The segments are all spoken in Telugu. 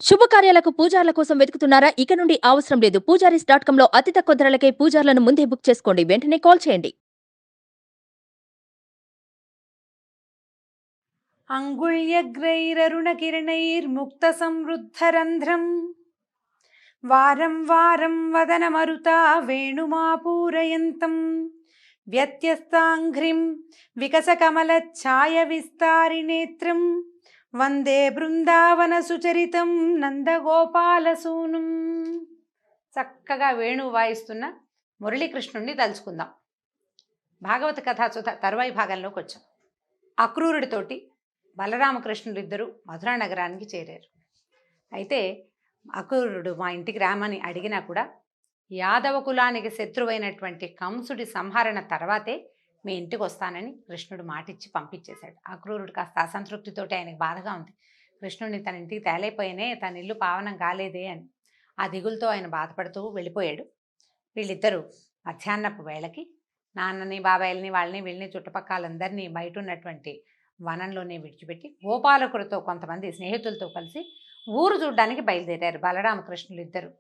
శుభకార్యాలకు పూజార్ల కోసం వెతుకుతున్నారా? ఇక నుండి అవసరం లేదు. పూజారీస్.com లో అతి తక్కువ ధరలకే పూజార్లను ముందే బుక్ చేసుకోండి. వెంటనే కాల్ చేయండి. అంగుళ్యగ్రైరరుణకిరణైర్ముక్తసంవృద్ధరంధ్రం వారం వారం వదనమరుతా వేణుమాపూరయంతం వ్యత్యస్తాంఘ్రిం వికసకమలఛాయవిస్తారినేత్రం వందే బృందావన సుచరితం నందగోపాలసూనుం. చక్కగా వేణువు వాయిస్తున్న మురళీకృష్ణుణ్ణి తలుచుకుందాం. భాగవత కథాసుధ తరువాయి భాగంలోకి వచ్చాం. అక్రూరుడితోటి బలరామకృష్ణులు ఇద్దరు మధురా నగరానికి చేరారు. అయితే అక్రూరుడు మా ఇంటికి రామని అడిగినా కూడా యాదవ కులానికి శత్రువైనటువంటి కంసుడి సంహరణ తర్వాతే మీ ఇంటికి వస్తానని కృష్ణుడు మాటిచ్చి పంపించేశాడు. అక్రూరుడు కాస్త అసంతృప్తితోటి ఆయనకు బాధగా ఉంది. కృష్ణుడిని తన ఇంటికి తేలైపోయినే, తన ఇల్లు పావనం కాలేదే అని ఆ దిగులతో ఆయన బాధపడుతూ వెళ్ళిపోయాడు. వీళ్ళిద్దరూ మధ్యాహ్నపు వేళకి నాన్నని బాబాయిల్ని వాళ్ళని వీళ్ళని చుట్టుపక్కలందరినీ బయట ఉన్నటువంటి వనంలోనే విడిచిపెట్టి గోపాలకులతో కొంతమంది స్నేహితులతో కలిసి ఊరు చూడ్డానికి బయలుదేరారు బలరామకృష్ణులు ఇద్దరు.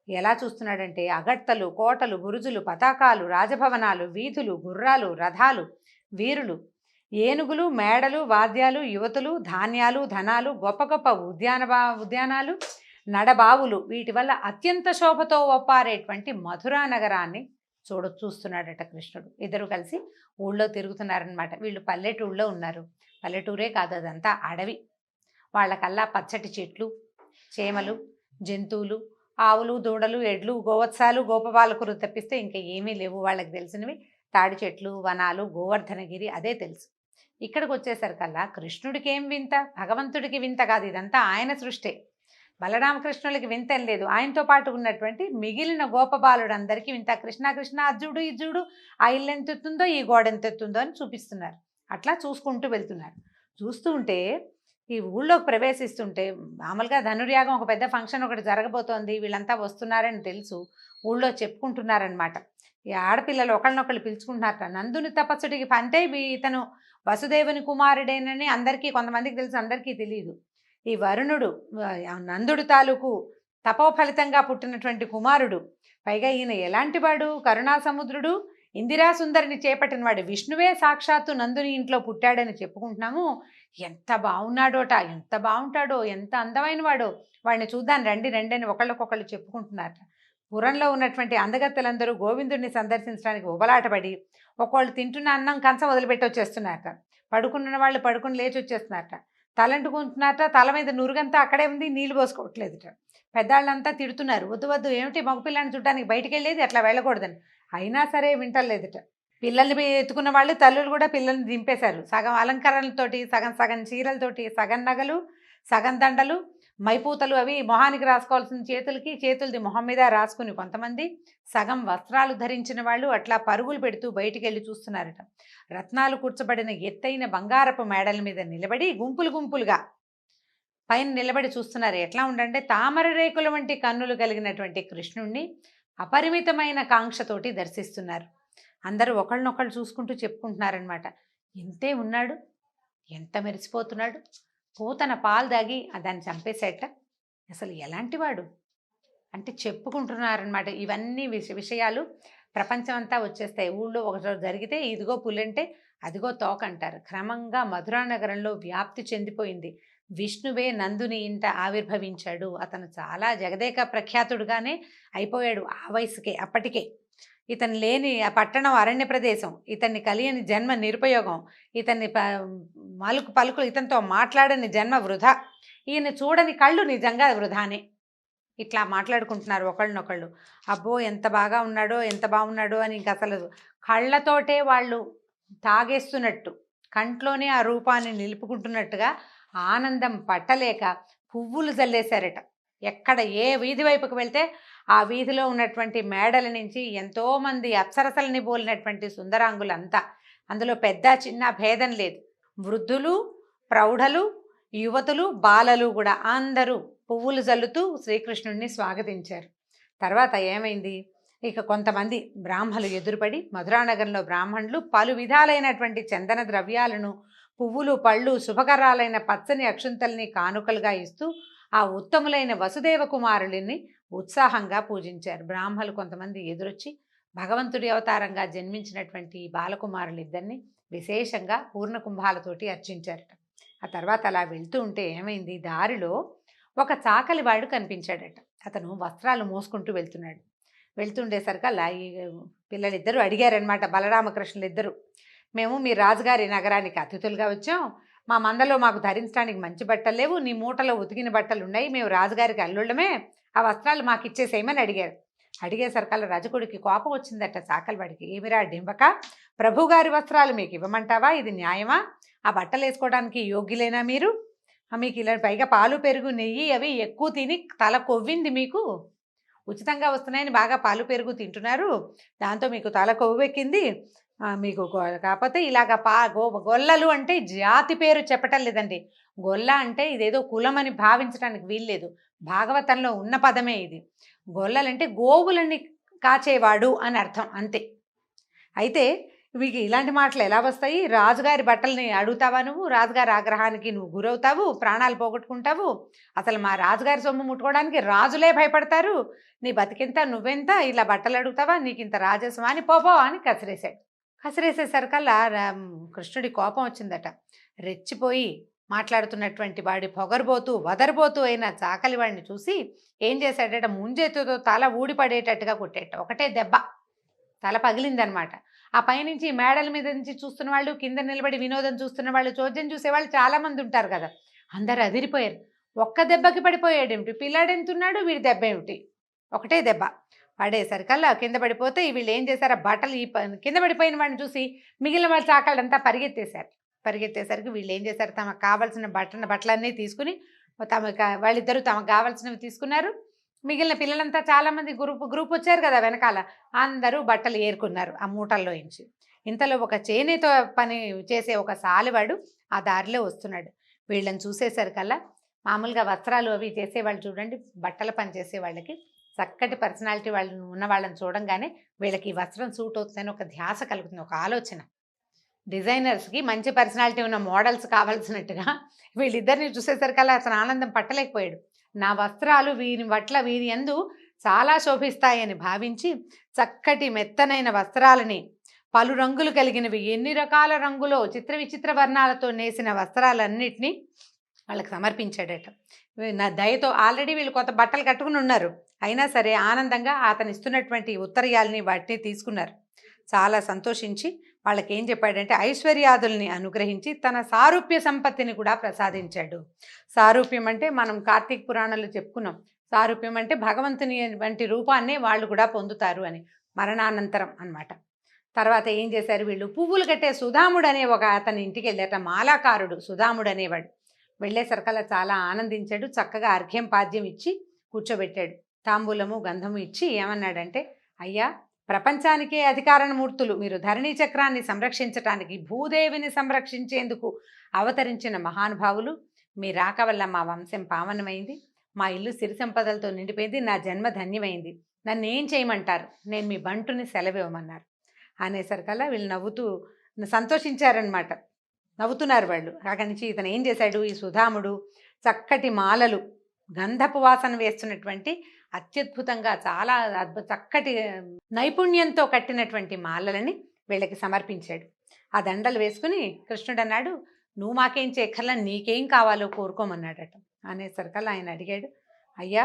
ఎలా చూస్తున్నాడంటే అగడ్తలు, కోటలు, బురుజులు, పతాకాలు, రాజభవనాలు, వీధులు, గుర్రాలు, రథాలు, వీరులు, ఏనుగులు, మేడలు, వాద్యాలు, యువతులు, ధాన్యాలు, ధనాలు, గొప్ప గొప్ప ఉద్యానాలు, నడబావులు, వీటి వల్ల అత్యంత శోభతో ఒప్పారేటువంటి మధురా నగరాన్ని చూస్తున్నాడట కృష్ణుడు. ఇద్దరు కలిసి ఊళ్ళో తిరుగుతున్నారనమాట. వీళ్ళు పల్లెటూళ్ళలో ఉన్నారు. పల్లెటూరే కాదు, అదంతా అడవి. వాళ్ళకల్లా పచ్చటి చెట్లు, చేమలు, జంతువులు, ఆవులు, దూడలు, ఎడ్లు, గోవత్సాలు, గోపబాలకులు తప్పిస్తే ఇంకా ఏమీ లేవు. వాళ్ళకి తెలిసినవి తాడి చెట్లు, వనాలు, గోవర్ధనగిరి, అదే తెలుసు. ఇక్కడికి వచ్చేసరికల్లా కృష్ణుడికి ఏం వింత, భగవంతుడికి వింత కాదు, ఇదంతా ఆయన సృష్టే. బలరామకృష్ణులకి వింతం లేదు. ఆయనతో పాటు ఉన్నటువంటి మిగిలిన గోపబాలుడందరికీ వింత. కృష్ణ కృష్ణ అర్జుడు ఇజ్జుడు, ఆ ఇల్లు ఎంతెత్తుందో ఈ గోడ ఎంతెత్తుందో అని చూపిస్తున్నారు. అట్లా చూసుకుంటూ వెళ్తున్నారు. చూస్తూ ఉంటే ఈ ఊళ్ళోకి ప్రవేశిస్తుంటే మామూలుగా ధనుర్యాగం ఒక పెద్ద ఫంక్షన్ ఒకటి జరగబోతోంది, వీళ్ళంతా వస్తున్నారని తెలుసు. ఊళ్ళో చెప్పుకుంటున్నారనమాట. ఈ ఆడపిల్లలు ఒకళ్ళనొకళ్ళు పిలుచుకుంటున్నారట. నందుని తపస్సుడికి అంటే ఇతను వసుదేవుని కుమారుడేనని అందరికీ, కొంతమందికి తెలుసు, అందరికీ తెలియదు. ఈ వరుణుడు నందుడు తాలూకు తపోఫలితంగా పుట్టినటువంటి కుమారుడు. పైగా ఈయన ఎలాంటి వాడు? కరుణా సముద్రుడు, ఇందిరాసుందరిని చేపట్టిన వాడు. విష్ణువే సాక్షాత్తు నందుని ఇంట్లో పుట్టాడని చెప్పుకుంటున్నాము. ఎంత బాగున్నాడోట, ఎంత బాగుంటాడో, ఎంత అందమైన వాడో, వాడిని చూద్దాం రండి రండి అని ఒకళ్ళకొకళ్ళు చెప్పుకుంటున్నారట. పురంలో ఉన్నటువంటి అందగత్తెలందరూ గోవిందుడిని సందర్శించడానికి ఉబలాటపడి ఒకళ్ళు తింటున్న అన్నం కంచం వదిలిపెట్టి వచ్చేస్తున్నారట. పడుకున్న వాళ్ళు పడుకుని లేచి వచ్చేస్తున్నారట. తలంటుకుంటున్నారట. తల మీద నురుగంతా అక్కడే ఉంది, నీళ్ళు పోసుకోవట్లేదుట. పెద్దాళ్ళంతా తిడుతున్నారు, వద్దు వద్దు, ఏమిటి మగపిల్లాన్ని చూడడానికి బయటికి వెళ్ళేది, అట్లా వెళ్ళకూడదని. అయినా సరే వింటలేదుట. పిల్లల్ని ఎత్తుకున్న వాళ్ళు తల్లులు కూడా పిల్లల్ని దింపేశారు. సగం అలంకరణలతోటి, సగం సగం చీరలతోటి, సగం నగలు, సగం దండలు, మైపూతలు అవి మొహానికి రాసుకోవాల్సిన చేతులది మొహం మీద రాసుకుని కొంతమంది, సగం వస్త్రాలు ధరించిన వాళ్ళు అట్లా పరుగులు పెడుతూ బయటికి వెళ్ళి చూస్తున్నారట. రత్నాలు కూర్చబడిన ఎత్తైన బంగారపు మేడల మీద నిలబడి గుంపులు గుంపులుగా పైన నిలబడి చూస్తున్నారు. ఎట్లా ఉండంటే తామర రేకుల వంటి కన్నులు కలిగినటువంటి కృష్ణుణ్ణి అపరిమితమైన కాంక్షతోటి దర్శిస్తున్నారు. అందరూ ఒకళ్ళనొకళ్ళు చూసుకుంటూ చెప్పుకుంటున్నారనమాట. ఎంతే ఉన్నాడు, ఎంత మెరిసిపోతున్నాడు, పూతన పాలు దాగి దాన్ని చంపేసేట, అసలు ఎలాంటి వాడు అంటే చెప్పుకుంటున్నారనమాట. ఇవన్నీ విషయాలు ప్రపంచం అంతా వచ్చేస్తాయి. ఊళ్ళో ఒకరోజు జరిగితే ఇదిగో పులంటే అదిగో తోక అంటారు. క్రమంగా మధురా నగరంలో వ్యాప్తి చెందిపోయింది. విష్ణువే నందుని ఇంట ఆవిర్భవించాడు. అతను చాలా జగదేక ప్రఖ్యాతుడుగానే అయిపోయాడు ఆ వయసుకే. అప్పటికే ఇతను లేని ఆ పట్టణం అరణ్య ప్రదేశం, ఇతన్ని కలియని జన్మ నిరుపయోగం, ఇతన్ని పలుకులు ఇతనితో మాట్లాడని జన్మ వృధా, ఈయన చూడని కళ్ళు నిజంగా వృధానే. ఇట్లా మాట్లాడుకుంటున్నారు ఒకళ్ళనొకళ్ళు. అబ్బో ఎంత బాగా ఉన్నాడో, ఎంత బాగున్నాడో అని. ఇంక అసలు కళ్ళతోటే వాళ్ళు తాగేస్తున్నట్టు, కంట్లోనే ఆ రూపాన్ని నిలుపుకుంటున్నట్టుగా ఆనందం పట్టలేక పువ్వులు జల్లేశారట. ఎక్కడ ఏ వీధి వైపుకు వెళ్తే ఆ వీధిలో ఉన్నటువంటి మేడల నుంచి ఎంతోమంది అప్సరసలని పోలినటువంటి సుందరాంగులంతా, అందులో పెద్ద చిన్న భేదం లేదు. వృద్ధులు, ప్రౌఢలు, యువతులు, బాలలు కూడా అందరూ పువ్వులు జల్లుతూ శ్రీకృష్ణుడిని స్వాగతించారు. తర్వాత ఏమైంది, ఇక కొంతమంది బ్రాహ్మలు ఎదురుపడి, మధురానగరంలో బ్రాహ్మణులు పలు విధాలైనటువంటి చందన ద్రవ్యాలను, పువ్వులు, పళ్ళు, శుభకరాలైన పచ్చని అక్షుంతల్ని కానుకలుగా ఇస్తూ ఆ ఉత్తములైన వసుదేవ కుమారుడిని ఉత్సాహంగా పూజించారు. బ్రాహ్మలు కొంతమంది ఎదురొచ్చి భగవంతుడి అవతారంగా జన్మించినటువంటి బాలకుమారులిద్దరిని విశేషంగా పూర్ణ కుంభాలతోటి అర్చించారట. ఆ తర్వాత అలా వెళ్తూ ఉంటే ఏమైంది, దారిలో ఒక చాకలి వాడు కనిపించాడట. అతను వస్త్రాలు మోసుకుంటూ వెళ్తున్నాడు. వెళ్తుండేసరికల్లా ఈ పిల్లలిద్దరూ అడిగారనమాట, బలరామకృష్ణులు ఇద్దరు, మేము మీ రాజుగారి నగరానికి అతిథులుగా వచ్చాం, మా మందలో మాకు ధరించడానికి మంచి బట్టలు లేవు, నీ మూటలో ఉతికిన బట్టలు ఉన్నాయి, మేము రాజుగారికి అల్లుళ్ళమే, ఆ వస్త్రాలు మాకు ఇచ్చేసేయమని అడిగారు. అడిగేసరికల్లా రజకుడికి కోపం వచ్చిందట చాకలివాడికి. ఏమిరా డింబక, ప్రభుగారి వస్త్రాలు మీకు ఇవ్వమంటావా? ఇది న్యాయమా? ఆ బట్టలు వేసుకోవడానికి యోగ్యులేనా మీరు? మీకు ఇలా పైగా పాలు పెరుగు నెయ్యి అవి ఎక్కువ తిని తల కొవ్వింది మీకు, ఉచితంగా వస్తున్నాయని బాగా పాలు పెరుగు తింటున్నారు, దాంతో మీకు తల కొవ్వెక్కింది. మీకు కాకపోతే ఇలాగ గొల్లలు అంటే జాతి పేరు చెప్పటం లేదండి. గొల్ల అంటే ఇదేదో కులమని భావించడానికి వీల్లేదు. భాగవతంలో ఉన్న పదమే ఇది. గొల్లలంటే గోవులని కాచేవాడు అని అర్థం, అంతే. అయితే మీకు ఇలాంటి మాటలు ఎలా వస్తాయి? రాజుగారి బట్టల్ని అడుగుతావా నువ్వు? రాజుగారి ఆగ్రహానికి నువ్వు గురవుతావు, ప్రాణాలు పోగొట్టుకుంటావు. అసలు మా రాజుగారి సొమ్ము ముట్టుకోవడానికి రాజులే భయపడతారు, నీ బతికింత నువ్వెంత, ఇలా బట్టలు అడుగుతావా, నీకు ఇంత రాజస్వా అని పోపో అని కసిరేశాడు. కసిరేసేసరికల్లా కృష్ణుడి కోపం వచ్చిందట. రెచ్చిపోయి మాట్లాడుతున్నటువంటి వాడి పొగరబోతూ వదరబోతూ అయిన చాకలి వాడిని చూసి ఏం చేశాడట, ముంజెత్తుతో తల ఊడిపడేటట్టుగా కొట్టేట. ఒకటే దెబ్బ, తల పగిలిందనమాట. ఆ పైనుంచి మేడల మీద నుంచి చూస్తున్న వాళ్ళు, కింద నిలబడి వినోదం చూస్తున్న వాళ్ళు, చోద్యం చూసేవాళ్ళు చాలామంది ఉంటారు కదా, అందరు అదిరిపోయారు. ఒక్క దెబ్బకి పడిపోయాడేమిటి, పిల్లాడెంతున్నాడు, వీడి దెబ్బ ఏమిటి, ఒకటే దెబ్బ. పడేసరికల్లా కింద పడిపోతే వీళ్ళు ఏం చేశారు, ఆ బట్టలు కింద పడిపోయిన వాడిని చూసి మిగిలిన వాళ్ళ చాకళ్ళంతా పరిగెత్తేశారు. పరిగెత్తేసరికి వీళ్ళు ఏం చేశారు, తమకు కావాల్సిన బట్టలన్నీ తీసుకుని వాళ్ళిద్దరూ తమకు కావాల్సినవి తీసుకున్నారు. మిగిలిన పిల్లలంతా చాలామంది గ్రూప్ వచ్చారు కదా వెనకాల, అందరూ బట్టలు ఏరుకున్నారు ఆ మూటల్లో నుంచి. ఇంతలో ఒక చేనేతో పని చేసే ఒక సాలివాడు ఆ దారిలో వస్తున్నాడు. వీళ్ళని చూసేసరికల్లా మామూలుగా వస్త్రాలు అవి చేసేవాళ్ళు చూడండి, బట్టల పని చేసే వాళ్ళకి చక్కటి పర్సనాలిటీ వాళ్ళు ఉన్న వాళ్ళని చూడంగానే వీళ్ళకి ఈ వస్త్రం సూట్ అవుతుందని ఒక ధ్యాస కలుగుతుంది, ఒక ఆలోచన. డిజైనర్స్కి మంచి పర్సనాలిటీ ఉన్న మోడల్స్ కావాల్సినట్టుగా వీళ్ళిద్దరిని చూసేసరికల్లా అతను ఆనందం పట్టలేకపోయాడు. నా వస్త్రాలు వీరి యందు చాలా శోభిస్తాయని భావించి చక్కటి మెత్తనైన వస్త్రాలని, పలు రంగులు కలిగినవి, ఎన్ని రకాల రంగులో చిత్ర విచిత్ర వర్ణాలతో నేసిన వస్త్రాలన్నిటినీ వాళ్ళకి సమర్పించాడట. నా దయతో ఆల్రెడీ వీళ్ళు కొత్త బట్టలు కట్టుకుని ఉన్నారు, అయినా సరే ఆనందంగా అతను ఇస్తున్నటువంటి ఉత్తరీయాలని వాటిని తీసుకున్నారు. చాలా సంతోషించి వాళ్ళకి ఏం చెప్పాడంటే ఐశ్వర్యాదుల్ని అనుగ్రహించి తన సారూప్య సంపత్తిని కూడా ప్రసాదించాడు. సారూప్యం అంటే మనం కార్తీక పురాణంలో చెప్పుకున్నాం, సారూప్యం అంటే భగవంతుని వంటి రూపాన్ని వాళ్ళు కూడా పొందుతారు అని, మరణానంతరం అన్నమాట. తర్వాత ఏం చేశారు వీళ్ళు, పువ్వులు కట్టే సుధాముడు అనే ఒక అతని ఇంటికి వెళ్ళారట. మాలాకారుడు సుధాముడు అనేవాడు. వెళ్ళేసరికల్లా చాలా ఆనందించాడు. చక్కగా అర్ఘ్యం పాద్యం ఇచ్చి కూర్చోబెట్టాడు. తాంబూలము గంధము ఇచ్చి ఏమన్నాడంటే, అయ్యా, ప్రపంచానికే అధికారమూర్తులు మీరు, ధరణీ చక్రాన్ని సంరక్షించటానికి, భూదేవిని సంరక్షించేందుకు అవతరించిన మహానుభావులు, మీ రాక వల్ల మా వంశం పావనమైంది, మా ఇల్లు సిరి సంపదలతో నిండిపోయింది, నా జన్మ ధన్యమైంది, నన్ను ఏం చేయమంటారు, నేను మీ బంటుని సెలవివ్వమన్నారు. అనేసరికల్లా వీళ్ళు నవ్వుతూ సంతోషించారనమాట, నవ్వుతున్నారు వాళ్ళు. అక్కడి నుంచి ఇతను ఏం చేశాడు, ఈ సుధాముడు చక్కటి మాలలు, గంధపు వాసన వేస్తున్నటువంటి అత్యద్భుతంగా చాలా చక్కటి నైపుణ్యంతో కట్టినటువంటి మాలలని వీళ్ళకి సమర్పించాడు. ఆ దండలు వేసుకుని కృష్ణుడు అన్నాడు, నువ్వు మాకేం చేయక్కర్లా, నీకేం కావాలో కోరుకోమన్నాడట. అనేసరికల్లా ఆయన అడిగాడు, అయ్యా,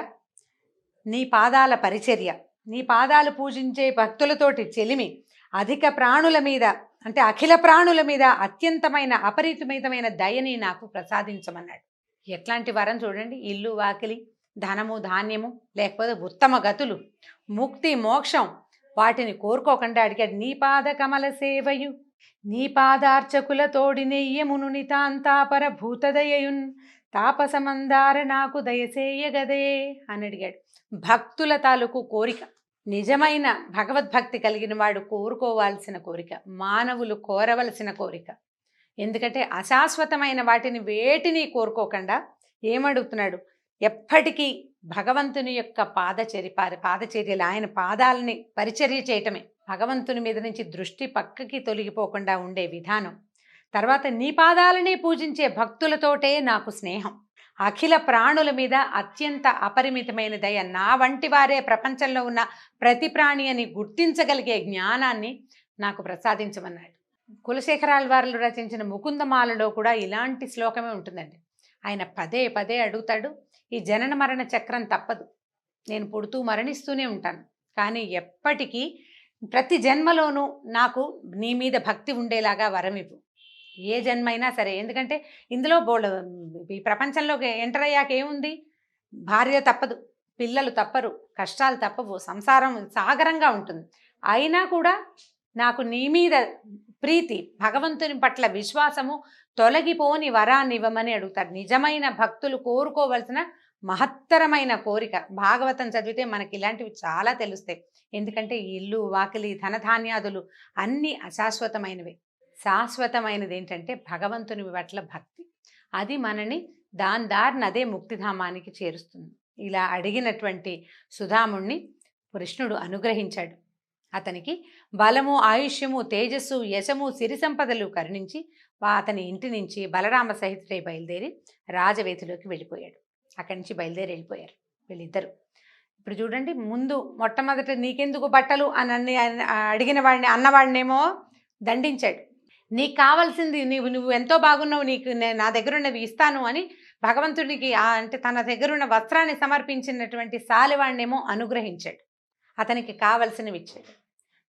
నీ పాదాల పరిచర్య, నీ పాదాలు పూజించే భక్తులతోటి చెలిమి, అధిక ప్రాణుల మీద అంటే అఖిల ప్రాణుల మీద అత్యంతమైన అపరిమితమైన దయని నాకు ప్రసాదించమన్నాడు. ఎట్లాంటి వరం చూడండి, ఇల్లు వాకిలి, ధనము ధాన్యము, లేకపోతే ఉత్తమ గతులు, ముక్తి మోక్షం, వాటిని కోరుకోకుండా అడిగాడు. నీ పాద కమల సేవయు, నీ పాదార్చకుల తోడి నెయ్యమును నితాంతాపర భూతదయయున్ తాపసమందార నాకు దయసేయగదే అని అడిగాడు. భక్తుల తాలూకు కోరిక, నిజమైన భగవద్భక్తి కలిగిన వాడు కోరుకోవాల్సిన కోరిక, మానవులు కోరవలసిన కోరిక. ఎందుకంటే అశాశ్వతమైన వాటిని వేటిని కోరుకోకుండా ఏమడుగుతున్నాడు, ఎప్పటికీ భగవంతుని యొక్క పాదచర్యలు, ఆయన పాదాలని పరిచర్య చేయటమే, భగవంతుని మీద నుంచి దృష్టి పక్కకి తొలగిపోకుండా ఉండే విధానం. తర్వాత నీ పాదాలని పూజించే భక్తులతోటే నాకు స్నేహం, అఖిల ప్రాణుల మీద అత్యంత అపరిమితమైన దయ, నా వంటి వారే ప్రపంచంలో ఉన్న ప్రతి ప్రాణి అని గుర్తించగలిగే జ్ఞానాన్ని నాకు ప్రసాదించమన్నాడు. కులశేఖరాల వారు రచించిన ముకుందమాలలో కూడా ఇలాంటి శ్లోకమే ఉంటుందండి. ఆయన పదే పదే అడుగుతాడు, ఈ జనన మరణ చక్రం తప్పదు, నేను పుడుతూ మరణిస్తూనే ఉంటాను, కానీ ఎప్పటికీ ప్రతి జన్మలోనూ నాకు నీ మీద భక్తి ఉండేలాగా వరం ఇవ్వు, ఏ జన్మైనా సరే. ఎందుకంటే ఇందులో ఈ ప్రపంచంలోకి ఎంటర్ అయ్యాక ఏముంది, భార్య తప్పదు, పిల్లలు తప్పరు, కష్టాలు తప్పవు, సంసారం సాగరంగా ఉంటుంది. అయినా కూడా నాకు నీ మీద ప్రీతి, భగవంతుని పట్ల విశ్వాసము తొలగిపోని వరాన్ని ఇవ్వమని అడుగుతారు. నిజమైన భక్తులు కోరుకోవలసిన మహత్తరమైన కోరిక. భాగవతం చదివితే మనకి ఇలాంటివి చాలా తెలుస్తాయి. ఎందుకంటే ఇల్లు, వాకిలి, ధనధాన్యాదులు అన్నీ అశాశ్వతమైనవి. శాశ్వతమైనది ఏంటంటే భగవంతుని పట్ల భక్తి. అది మనని దారిన అదే ముక్తిధామానికి చేరుస్తుంది. ఇలా అడిగినటువంటి సుధాముణ్ణి కృష్ణుడు అనుగ్రహించాడు. అతనికి బలము, ఆయుష్యము, తేజస్సు, యశము, సిరి సంపదలు కరుణించి అతని ఇంటి నుంచి బలరామ సహితుడై బయలుదేరి రాజవేధిలోకి వెళ్ళిపోయాడు. అక్కడి నుంచి బయలుదేరి వెళ్ళిపోయారు వీళ్ళిద్దరు. ఇప్పుడు చూడండి, ముందు మొట్టమొదట నీకెందుకు బట్టలు అని అడిగిన వాడిని, అన్నవాడినేమో దండించాడు. నీకు కావాల్సింది నువ్వు ఎంతో బాగున్నావు, నీకు నా దగ్గర ఉన్నవి ఇస్తాను అని భగవంతుడికి అంటే తన దగ్గరున్న వస్త్రాన్ని సమర్పించినటువంటి సాలివాడినేమో అనుగ్రహించాడు, అతనికి కావలసినవి ఇచ్చాడు.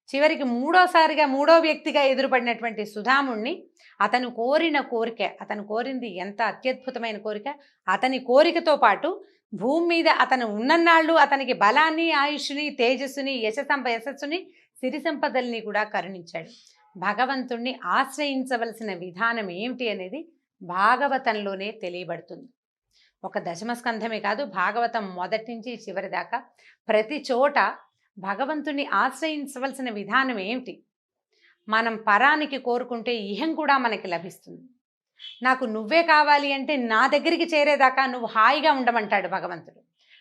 చివరికి మూడోసారిగా మూడో వ్యక్తిగా ఎదురుపడినటువంటి సుధాముణ్ణి అతను కోరిన కోరిక, అతను కోరింది ఎంత అత్యద్భుతమైన కోరిక, అతని కోరికతో పాటు భూమి మీద అతను ఉన్నన్నాళ్ళు అతనికి బలాన్ని, ఆయుష్ని, తేజస్సుని, యశస్సుని, సిరి సంపదల్ని కూడా కరుణించాడు. భగవంతుణ్ణి ఆశ్రయించవలసిన విధానం ఏమిటి అనేది భాగవతంలోనే తెలియబడుతుంది. ఒక దశమస్కంధమే కాదు, భాగవతం మొదటి నుంచి చివరి దాకా ప్రతి చోట భగవంతుణ్ణి ఆశ్రయించవలసిన విధానం ఏమిటి, మనం పరానికి కోరుకుంటే ఇహం కూడా మనకి లభిస్తుంది. నాకు నువ్వే కావాలి అంటే నా దగ్గరికి చేరేదాకా నువ్వు హాయిగా ఉండమంటాడు భగవంతుడు.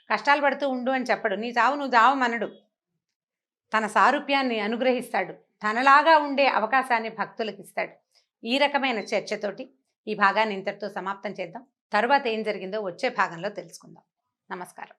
కష్టాలు పడుతూ ఉండు అని చెప్పడు, నీ చావు నువ్వు చావమనడు. తన సారూప్యాన్ని అనుగ్రహిస్తాడు, తనలాగా ఉండే అవకాశాన్ని భక్తులకు ఇస్తాడు. ఈ రకమైన చర్చతోటి ఈ భాగాన్ని ఇంతటితో సమాప్తం చేద్దాం. తరువాత ఏం జరిగిందో వచ్చే భాగంలో తెలుసుకుందాం. నమస్కారం.